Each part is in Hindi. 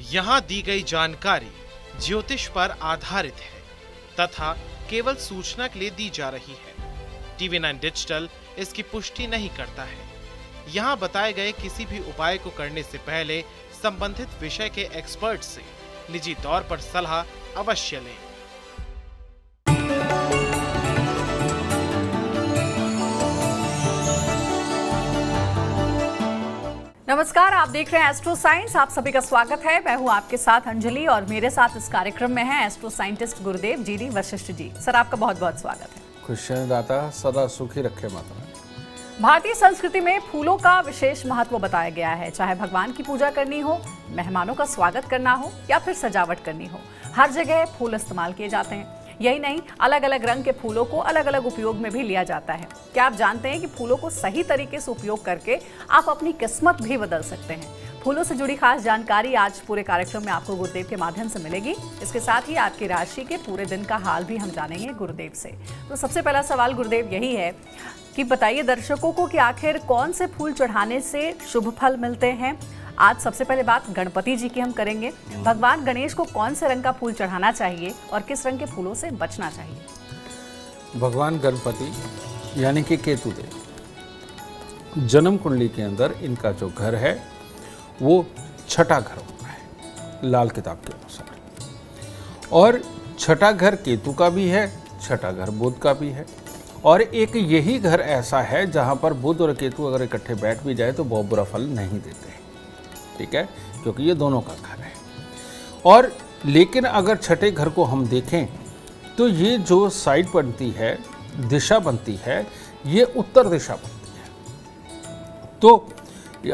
यहाँ दी गई जानकारी ज्योतिष पर आधारित है तथा केवल सूचना के लिए दी जा रही है। TV9 डिजिटल इसकी पुष्टि नहीं करता है। यहाँ बताए गए किसी भी उपाय को करने से पहले संबंधित विषय के एक्सपर्ट से निजी तौर पर सलाह अवश्य लें। नमस्कार, आप देख रहे हैं एस्ट्रो साइंस। आप सभी का स्वागत है। मैं हूं आपके साथ अंजलि और मेरे साथ इस कार्यक्रम में है एस्ट्रो साइंटिस्ट गुरुदेव G D Vashishtha ji. Sir, आपका बहुत बहुत स्वागत है। खुशियां दाता सदा सुखी रखे माता। भारतीय संस्कृति में फूलों का विशेष महत्व बताया गया है। चाहे भगवान की पूजा करनी हो, मेहमानों का स्वागत करना हो या फिर सजावट करनी हो, हर जगह फूल इस्तेमाल किए जाते हैं। यही नहीं, अलग अलग रंग के फूलों को अलग अलग उपयोग में भी लिया जाता है। क्या आप जानते हैं कि फूलों को सही तरीके से उपयोग करके आप अपनी किस्मत भी बदल सकते हैं? फूलों से जुड़ी खास जानकारी आज पूरे कार्यक्रम में आपको गुरुदेव के माध्यम से मिलेगी। इसके साथ ही आपकी राशि के पूरे दिन का हाल भी हम जानेंगे गुरुदेव से। तो सबसे पहला सवाल गुरुदेव यही है कि बताइए दर्शकों को कि आखिर कौन से फूल चढ़ाने से शुभ फल मिलते हैं। आज सबसे पहले बात गणपति जी की हम करेंगे। भगवान गणेश को कौन से रंग का फूल चढ़ाना चाहिए और किस रंग के फूलों से बचना चाहिए? भगवान गणपति यानी कि केतुदेव, जन्म कुंडली के अंदर इनका जो घर है वो छठा घर होता है लाल किताब के अनुसार। और छठा घर केतु का भी है, छठा घर बुध का भी है। और एक यही घर ऐसा है जहाँ पर बुध और केतु अगर इकट्ठे बैठ भी जाए तो बहुत बुरा फल नहीं देते, ठीक है, क्योंकि ये दोनों का घर है। और लेकिन अगर छठे घर को हम देखें तो ये जो साइड बनती है, दिशा बनती है, ये उत्तर दिशा बनती है। तो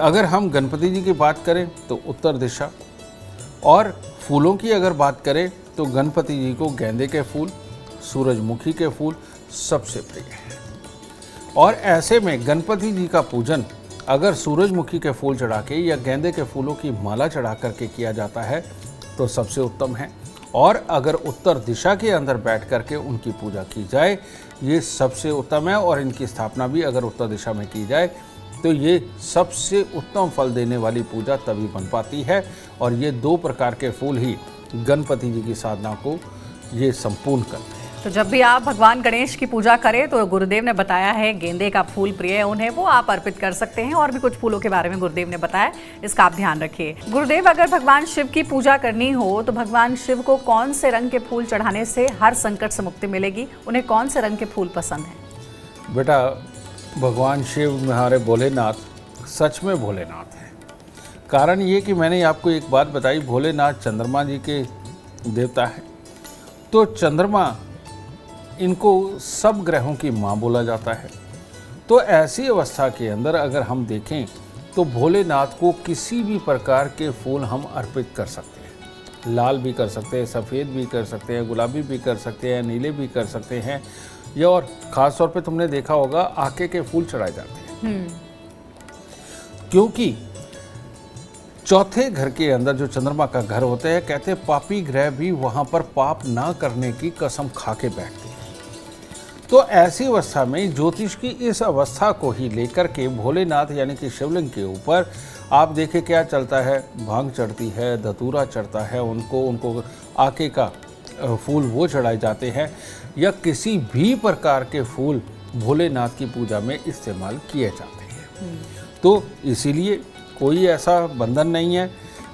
अगर हम गणपति जी की बात करें तो उत्तर दिशा, और फूलों की अगर बात करें तो गणपति जी को गेंदे के फूल, सूरजमुखी के फूल सबसे प्रिय है। और ऐसे में गणपति जी का पूजन अगर सूरजमुखी के फूल चढ़ा के या गेंदे के फूलों की माला चढ़ा करके किया जाता है तो सबसे उत्तम है। और अगर उत्तर दिशा के अंदर बैठ करके उनकी पूजा की जाए ये सबसे उत्तम है। और इनकी स्थापना भी अगर उत्तर दिशा में की जाए तो ये सबसे उत्तम फल देने वाली पूजा तभी बन पाती है। और ये दो प्रकार के फूल ही गणपति जी की साधना को ये संपूर्ण करते हैं। तो जब भी आप भगवान गणेश की पूजा करें तो गुरुदेव ने बताया है गेंदे का फूल प्रिय है उन्हें, वो आप अर्पित कर सकते हैं। और भी कुछ फूलों के बारे में गुरुदेव ने बताया, इसका आप ध्यान रखिए। गुरुदेव, अगर भगवान शिव की पूजा करनी हो तो भगवान शिव को कौन से रंग के फूल चढ़ाने से हर संकट से मुक्ति मिलेगी? उन्हें कौन से रंग के फूल पसंद है? बेटा, भगवान शिव हमारे भोलेनाथ सच में भोलेनाथ हैं। कारण ये कि मैंने आपको एक बात बताई, भोलेनाथ चंद्रमा जी के देवता है। तो चंद्रमा इनको सब ग्रहों की माँ बोला जाता है। तो ऐसी अवस्था के अंदर अगर हम देखें तो भोलेनाथ को किसी भी प्रकार के फूल हम अर्पित कर सकते हैं। लाल भी कर सकते हैं, सफ़ेद भी कर सकते हैं, गुलाबी भी कर सकते हैं, नीले भी कर सकते हैं। या और ख़ास तौर पे तुमने देखा होगा आके के फूल चढ़ाए जाते हैं। क्योंकि चौथे घर के अंदर जो चंद्रमा का घर होता है, कहते हैं पापी ग्रह भी वहाँ पर पाप ना करने की कसम खा के बैठते हैं। तो ऐसी अवस्था में ज्योतिष की इस अवस्था को ही लेकर के भोलेनाथ यानी कि शिवलिंग के ऊपर आप देखें क्या चलता है, भांग चढ़ती है, धतूरा चढ़ता है, उनको आके का फूल वो चढ़ाए जाते हैं। या किसी भी प्रकार के फूल भोलेनाथ की पूजा में इस्तेमाल किए जाते हैं। तो इसीलिए कोई ऐसा बंधन नहीं है।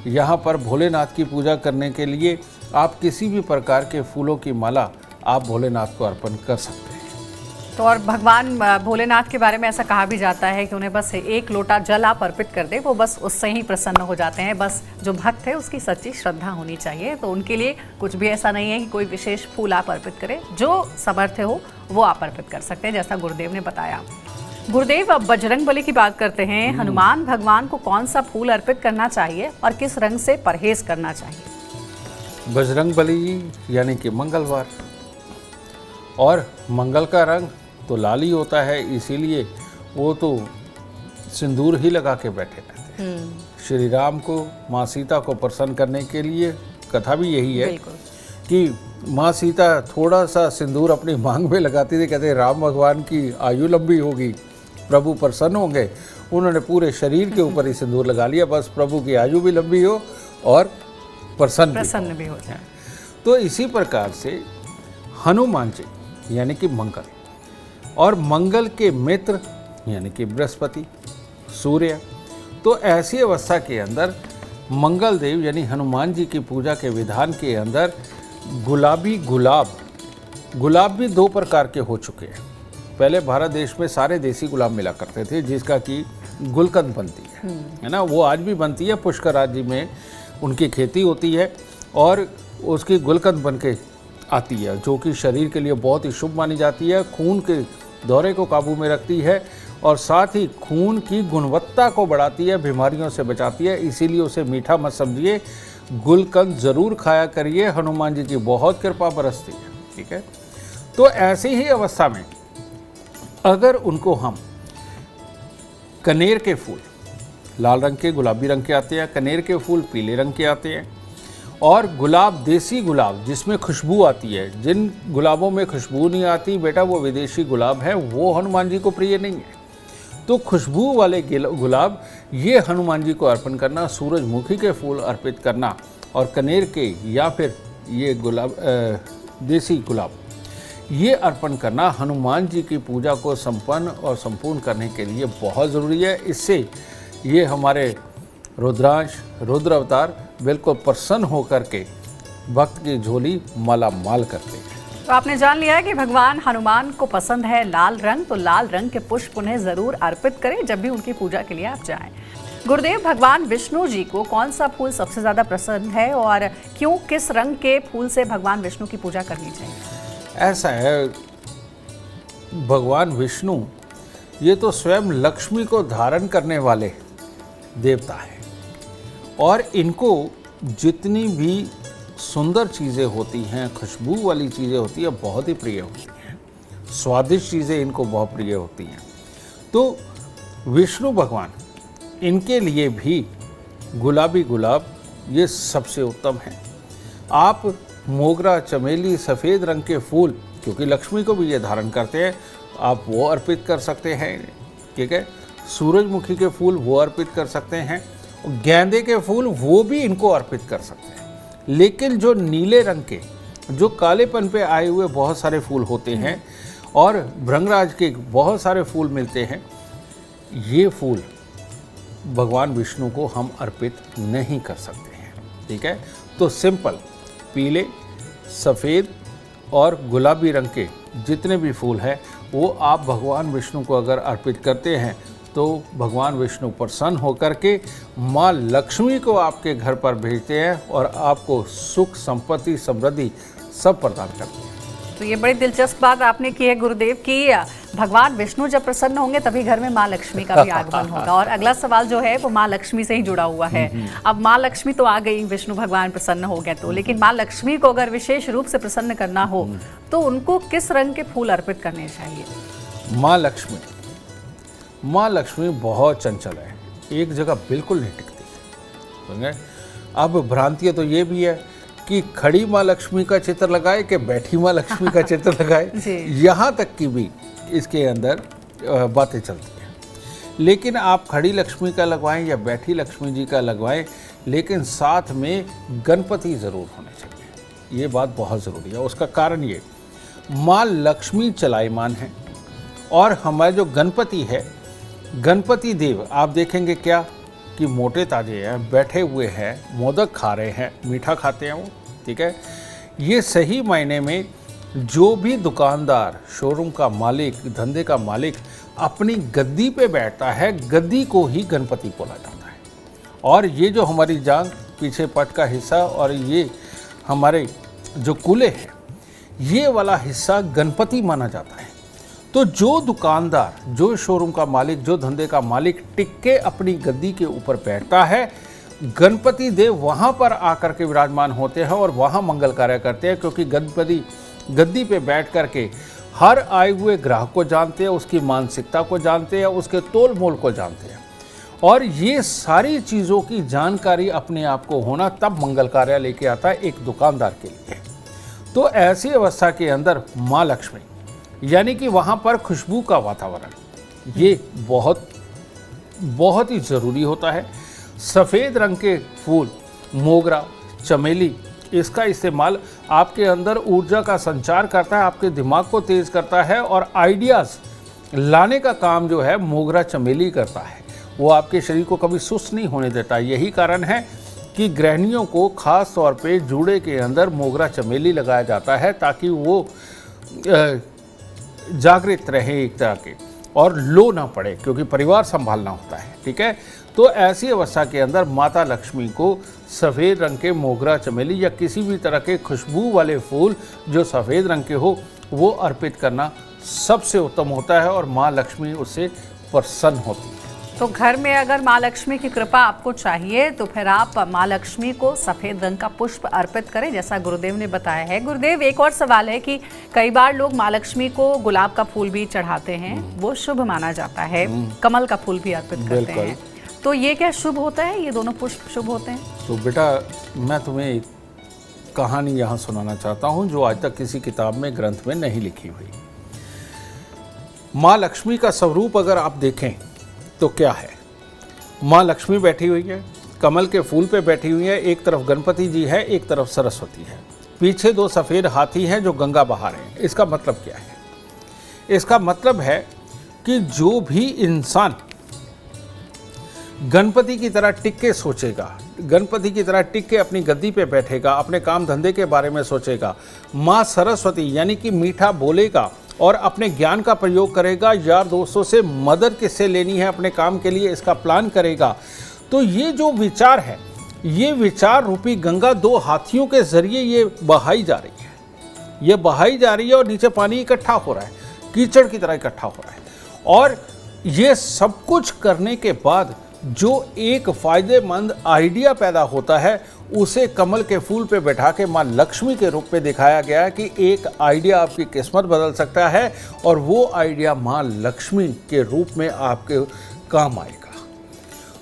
यहाँ पर भोलेनाथ की पूजा करने के लिए आप किसी भी प्रकार के फूलों की माला आप भोलेनाथ को अर्पण कर सकते हैं। तो और भगवान भोलेनाथ के बारे में ऐसा कहा भी जाता है कि उन्हें बस एक लोटा जल आप अर्पित कर दे, वो बस उससे ही प्रसन्न हो जाते हैं। बस जो भक्त है उसकी सच्ची श्रद्धा होनी चाहिए। तो उनके लिए कुछ भी ऐसा नहीं है कि कोई विशेष फूल आप अर्पित करें, जो समर्थ हो वो आप अर्पित कर सकते हैं, जैसा गुरुदेव ने बताया। गुरुदेव, अब बजरंग बली की बात करते हैं। हनुमान भगवान को कौन सा फूल अर्पित करना चाहिए और किस रंग से परहेज करना चाहिए? बजरंग बली यानी कि मंगलवार, और मंगल का रंग तो लाल ही होता है, इसीलिए वो तो सिंदूर ही लगा के बैठे रहते हैं। श्री राम को, माँ सीता को प्रसन्न करने के लिए कथा भी यही है कि माँ सीता थोड़ा सा सिंदूर अपनी मांग में लगाती थी, कहते राम भगवान की आयु लंबी होगी, प्रभु प्रसन्न होंगे। उन्होंने पूरे शरीर के ऊपर ही सिंदूर लगा लिया, बस प्रभु की आयु भी लंबी हो और प्रसन्न भी हो जाए। तो इसी प्रकार से हनुमान जी यानी कि मंगल, और मंगल के मित्र यानी कि बृहस्पति, सूर्य, तो ऐसी अवस्था के अंदर मंगल देव यानी हनुमान जी की पूजा के विधान के अंदर गुलाबी गुलाब भी दो प्रकार के हो चुके हैं। पहले भारत देश में सारे देसी गुलाब मिला करते थे, जिसका कि गुलकंद बनती है ना, वो आज भी बनती है। पुष्कर राज्य में उनकी खेती होती है और उसकी गुलकंद बन के आती है, जो कि शरीर के लिए बहुत ही शुभ मानी जाती है, खून के दौरे को काबू में रखती है और साथ ही खून की गुणवत्ता को बढ़ाती है, बीमारियों से बचाती है। इसीलिए उसे मीठा मत समझिए, गुलकंद ज़रूर खाया करिए, हनुमान जी की बहुत कृपा बरसती है। ठीक है, तो ऐसी ही अवस्था में अगर उनको हम कनेर के फूल, लाल रंग के, गुलाबी रंग के आते हैं, कनेर के फूल पीले रंग के आते हैं, और गुलाब, देसी गुलाब जिसमें खुशबू आती है, जिन गुलाबों में खुशबू नहीं आती बेटा वो विदेशी गुलाब है, वो हनुमान जी को प्रिय नहीं है। तो खुशबू वाले गुलाब ये हनुमान जी को अर्पण करना, सूरजमुखी के फूल अर्पित करना, और कनेर के या फिर ये गुलाब देसी गुलाब ये अर्पण करना हनुमान जी की पूजा को संपन्न और संपूर्ण करने के लिए बहुत ज़रूरी है। इससे ये हमारे रुद्रांश, रुद्र अवतार बिल्कुल प्रसन्न होकर के भक्त की झोली माला माल करते हैं। तो आपने जान लिया है कि भगवान हनुमान को पसंद है लाल रंग, तो लाल रंग के पुष्प उन्हें जरूर अर्पित करें जब भी उनकी पूजा के लिए आप जाएं। गुरुदेव, भगवान विष्णु जी को कौन सा फूल सबसे ज्यादा पसंद है और क्यों, किस रंग के फूल से भगवान विष्णु की पूजा करनी चाहिए? ऐसा है, भगवान विष्णु ये तो स्वयं लक्ष्मी को धारण करने वाले देवता है, और इनको जितनी भी सुंदर चीज़ें होती हैं, खुशबू वाली चीज़ें होती हैं, बहुत ही प्रिय होती हैं, स्वादिष्ट चीज़ें इनको बहुत प्रिय होती हैं। तो विष्णु भगवान, इनके लिए भी गुलाबी गुलाब ये सबसे उत्तम है। आप मोगरा, चमेली, सफ़ेद रंग के फूल, क्योंकि लक्ष्मी को भी ये धारण करते हैं, आप वो अर्पित कर सकते हैं। ठीक है, सूरजमुखी के फूल वो अर्पित कर सकते हैं, गेंदे के फूल वो भी इनको अर्पित कर सकते हैं। लेकिन जो नीले रंग के, जो कालेपन पे आए हुए बहुत सारे फूल होते हैं और भृंगराज के बहुत सारे फूल मिलते हैं, ये फूल भगवान विष्णु को हम अर्पित नहीं कर सकते हैं। ठीक है, तो सिंपल पीले, सफ़ेद और गुलाबी रंग के जितने भी फूल हैं वो आप भगवान विष्णु को अगर अर्पित करते हैं तो भगवान विष्णु प्रसन्न होकर के माँ लक्ष्मी को आपके घर पर भेजते हैं और आपको सुख, संपत्ति, समृद्धि सब प्रदान करते हैं। तो ये बड़ी दिलचस्प बात आपने की है गुरुदेव की भगवान विष्णु जब प्रसन्न होंगे तभी घर में माँ लक्ष्मी का भी आगमन होगा। और अगला सवाल जो है वो माँ लक्ष्मी से ही जुड़ा हुआ है। अब माँ लक्ष्मी तो आ गई, विष्णु भगवान प्रसन्न हो गए, तो लेकिन माँ लक्ष्मी को अगर विशेष रूप से प्रसन्न करना हो तो उनको किस रंग के फूल अर्पित करने चाहिए? माँ लक्ष्मी बहुत चंचल है, एक जगह बिल्कुल नहीं टिकती। समझे? अब भ्रांति तो ये भी है कि खड़ी माँ लक्ष्मी का चित्र लगाए कि बैठी माँ लक्ष्मी का चित्र लगाए, यहाँ तक की भी इसके अंदर बातें चलती हैं। लेकिन आप खड़ी लक्ष्मी का लगवाएं या बैठी लक्ष्मी जी का लगवाएं, लेकिन साथ में गणपति ज़रूर होने चाहिए। ये बात बहुत ज़रूरी है। उसका कारण ये, माँ लक्ष्मी चलायमान है और हमारे जो गणपति है, गणपति देव आप देखेंगे क्या कि मोटे ताजे हैं, बैठे हुए हैं, मोदक खा रहे हैं, मीठा खाते हैं वो। ठीक है, ये सही मायने में जो भी दुकानदार, शोरूम का मालिक, धंधे का मालिक अपनी गद्दी पे बैठता है, गद्दी को ही गणपति बोला जाता है। और ये जो हमारी जांग, पीछे पट का हिस्सा और ये हमारे जो कूल्हे हैं, ये वाला हिस्सा गणपति माना जाता है। तो जो दुकानदार, जो शोरूम का मालिक, जो धंधे का मालिक टिक के अपनी गद्दी के ऊपर बैठता है, गणपति देव वहाँ पर आकर के विराजमान होते हैं और वहाँ मंगल कार्य करते हैं, क्योंकि गणपति गद्दी पे बैठ कर के हर आए हुए ग्राहक को जानते हैं, उसकी मानसिकता को जानते हैं, उसके तोल मोल को जानते हैं। और ये सारी चीज़ों की जानकारी अपने आप को होना तब मंगल कार्य लेके आता है एक दुकानदार के लिए। तो ऐसी अवस्था के अंदर माँ लक्ष्मी यानी कि वहाँ पर खुशबू का वातावरण ये बहुत ही ज़रूरी होता है। सफ़ेद रंग के फूल, मोगरा, चमेली, इसका इस्तेमाल आपके अंदर ऊर्जा का संचार करता है, आपके दिमाग को तेज करता है और आइडियाज़ लाने का काम जो है मोगरा चमेली करता है। वो आपके शरीर को कभी सुस्त नहीं होने देता। यही कारण है कि गृहिणियों को खास तौर पे जूड़े के अंदर मोगरा चमेली लगाया जाता है ताकि वो जागृत रहे एक तरह के और लो ना पड़े, क्योंकि परिवार संभालना होता है। ठीक है, तो ऐसी अवस्था के अंदर माता लक्ष्मी को सफ़ेद रंग के मोगरा चमेली या किसी भी तरह के खुशबू वाले फूल जो सफ़ेद रंग के हो वो अर्पित करना सबसे उत्तम होता है और माँ लक्ष्मी उससे प्रसन्न होती है। तो घर में अगर माँ लक्ष्मी की कृपा आपको चाहिए तो फिर आप माँ लक्ष्मी को सफेद रंग का पुष्प अर्पित करें, जैसा गुरुदेव ने बताया है। गुरुदेव, एक और सवाल है कि कई बार लोग माँ लक्ष्मी को गुलाब का फूल भी चढ़ाते हैं, वो शुभ माना जाता है, कमल का फूल भी अर्पित करते हैं, तो ये क्या शुभ होता है? ये दोनों पुष्प शुभ होते हैं? तो बेटा, मैं तुम्हें एक कहानी यहाँ सुनाना चाहता हूँ जो आज तक किसी किताब में, ग्रंथ में नहीं लिखी हुई। माँ लक्ष्मी का स्वरूप अगर आप देखें तो क्या है? माँ लक्ष्मी बैठी हुई है, कमल के फूल पे बैठी हुई है, एक तरफ गणपति जी है, एक तरफ सरस्वती है, पीछे 2 सफ़ेद हाथी हैं जो गंगा बहा रहे हैं। इसका मतलब क्या है? इसका मतलब है कि जो भी इंसान गणपति की तरह टिक के सोचेगा, गणपति की तरह टिक के अपनी गद्दी पे बैठेगा, अपने काम धंधे के बारे में सोचेगा, माँ सरस्वती यानी कि मीठा बोलेगा और अपने ज्ञान का प्रयोग करेगा, यार दोस्तों से मदद किससे लेनी है अपने काम के लिए इसका प्लान करेगा, तो ये जो विचार है, ये विचार रूपी गंगा 2 हाथियों के जरिए ये बहाई जा रही है, ये बहाई जा रही है और नीचे पानी इकट्ठा हो रहा है, कीचड़ की तरह इकट्ठा हो रहा है। और ये सब कुछ करने के बाद जो एक फायदेमंद आइडिया पैदा होता है उसे कमल के फूल पे बैठा के माँ लक्ष्मी के रूप में दिखाया गया है कि एक आइडिया आपकी किस्मत बदल सकता है और वो आइडिया माँ लक्ष्मी के रूप में आपके काम आएगा।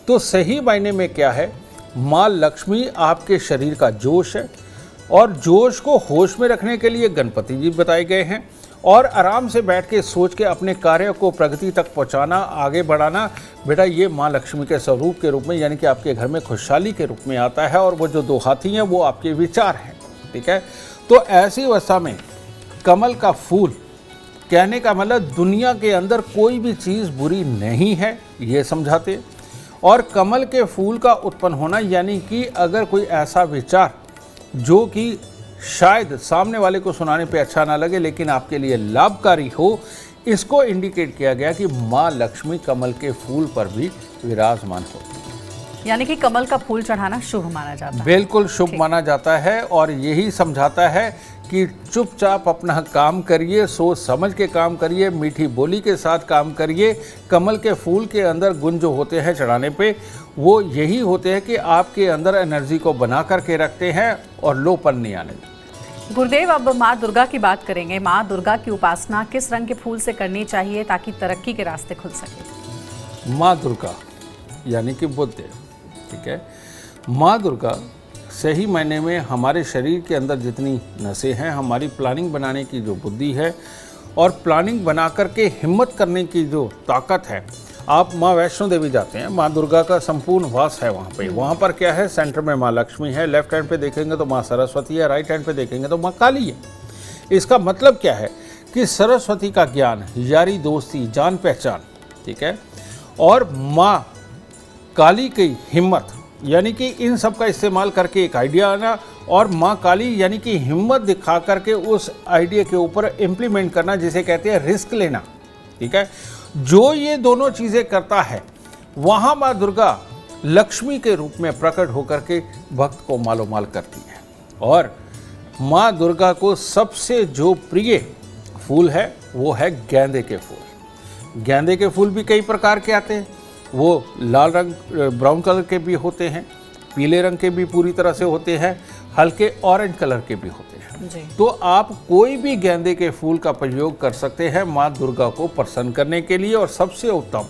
तो सही मायने में क्या है? माँ लक्ष्मी आपके शरीर का जोश है और जोश को होश में रखने के लिए गणपति जी बताए गए हैं और आराम से बैठ के सोच के अपने कार्य को प्रगति तक पहुंचाना, आगे बढ़ाना, बेटा ये माँ लक्ष्मी के स्वरूप के रूप में यानी कि आपके घर में खुशहाली के रूप में आता है। और वो जो 2 हाथी हैं वो आपके विचार हैं। ठीक है, तो ऐसी अवस्था में कमल का फूल, कहने का मतलब दुनिया के अंदर कोई भी चीज़ बुरी नहीं है, ये समझाते। और कमल के फूल का उत्पन्न होना यानी कि अगर कोई ऐसा विचार जो कि शायद सामने वाले को सुनाने पे अच्छा ना लगे लेकिन आपके लिए लाभकारी हो, इसको इंडिकेट किया गया कि माँ लक्ष्मी कमल के फूल पर भी विराजमान हो, यानी कि कमल का फूल चढ़ाना शुभ माना जाता है। बिल्कुल शुभ माना जाता है और यही समझाता है कि चुपचाप अपना काम करिए, सोच समझ के काम करिए, मीठी बोली के साथ काम करिए। कमल के फूल के अंदर गुण जो होते हैं चढ़ाने पे वो यही होते हैं कि आपके अंदर एनर्जी को बना करके रखते हैं और लोपन नहीं आने देते। गुरुदेव, अब माँ दुर्गा की बात करेंगे। माँ दुर्गा की उपासना किस रंग के फूल से करनी चाहिए ताकि तरक्की के रास्ते खुल सके? माँ दुर्गा यानी कि बुद्ध, ठीक है। माँ दुर्गा सही मायने में हमारे शरीर के अंदर जितनी नसें हैं, हमारी प्लानिंग बनाने की जो बुद्धि है और प्लानिंग बना करके हिम्मत करने की जो ताकत है। आप माँ वैष्णो देवी जाते हैं, माँ दुर्गा का संपूर्ण वास है वहाँ पे। वहाँ पर क्या है? सेंटर में माँ लक्ष्मी है, लेफ्ट हैंड पे देखेंगे तो माँ सरस्वती है, राइट हैंड पे देखेंगे तो माँ काली है। इसका मतलब क्या है कि सरस्वती का ज्ञान, यारी दोस्ती, जान पहचान, ठीक है, और माँ काली की हिम्मत यानी कि इन सब का इस्तेमाल करके एक आइडिया आना, और माँ काली यानी कि हिम्मत दिखा करके उस आइडिया के ऊपर इम्प्लीमेंट करना, जिसे कहते हैं रिस्क लेना, ठीक है। जो ये दोनों चीज़ें करता है वहाँ माँ दुर्गा लक्ष्मी के रूप में प्रकट होकर के भक्त को मालोमाल करती है। और माँ दुर्गा को सबसे जो प्रिय फूल है वो है गेंदे के फूल। गेंदे के फूल भी कई प्रकार के आते हैं, वो लाल रंग ब्राउन कलर के भी होते हैं, पीले रंग के भी पूरी तरह से होते हैं, हल्के ऑरेंज कलर के भी होते हैं जी। तो आप कोई भी गेंदे के फूल का प्रयोग कर सकते हैं माँ दुर्गा को प्रसन्न करने के लिए। और सबसे उत्तम,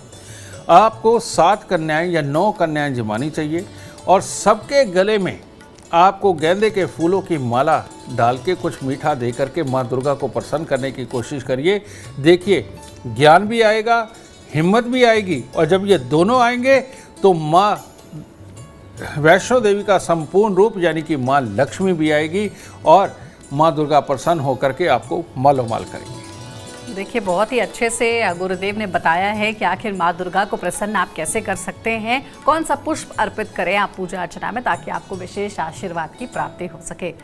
आपको 7 कन्याएं या 9 कन्याएं जमानी चाहिए और सबके गले में आपको गेंदे के फूलों की माला डाल के कुछ मीठा दे करके माँ दुर्गा को प्रसन्न करने की कोशिश करिए। देखिए, ज्ञान भी आएगा, हिम्मत भी आएगी, और जब ये दोनों आएंगे तो माँ वैष्णो देवी का संपूर्ण रूप यानी कि माँ लक्ष्मी भी आएगी और माँ दुर्गा प्रसन्न होकर के आपको मालोमाल करेंगी। देखिए, बहुत ही अच्छे से गुरुदेव ने बताया है कि आखिर माँ दुर्गा को प्रसन्न आप कैसे कर सकते हैं, कौन सा पुष्प अर्पित करें आप पूजा अर्चना में, ताकि आपको विशेष आशीर्वाद की प्राप्ति हो सके।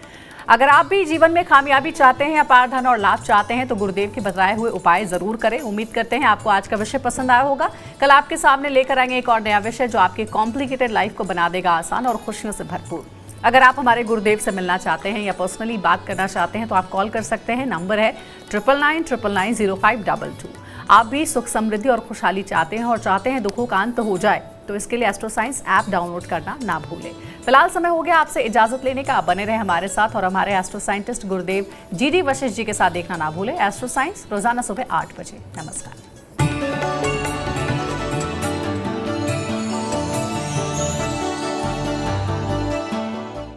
अगर आप भी जीवन में कामयाबी चाहते हैं, अपार धन और लाभ चाहते हैं, तो गुरुदेव के बताए हुए उपाय जरूर करें। उम्मीद करते हैं आपको आज का विषय पसंद आया होगा। कल आपके सामने लेकर आएंगे एक और नया विषय जो आपकी कॉम्प्लिकेटेड लाइफ को बना देगा आसान और खुशियों से भरपूर। अगर आप हमारे गुरुदेव से मिलना चाहते हैं या पर्सनली बात करना चाहते हैं तो आप कॉल कर सकते हैं। नंबर है 9999990522। आप भी सुख समृद्धि और खुशहाली चाहते हैं और चाहते हैं दुखों का अंत हो जाए, तो इसके लिए एस्ट्रो साइंस ऐप डाउनलोड करना ना भूलें। फिलहाल समय हो गया आपसे इजाजत लेने का। बने रहे हमारे साथ और हमारे एस्ट्रो साइंटिस्ट गुरुदेव GD वशिष्ठ जी के साथ देखना ना भूलें एस्ट्रो साइंस रोजाना सुबह 8 बजे। नमस्कार।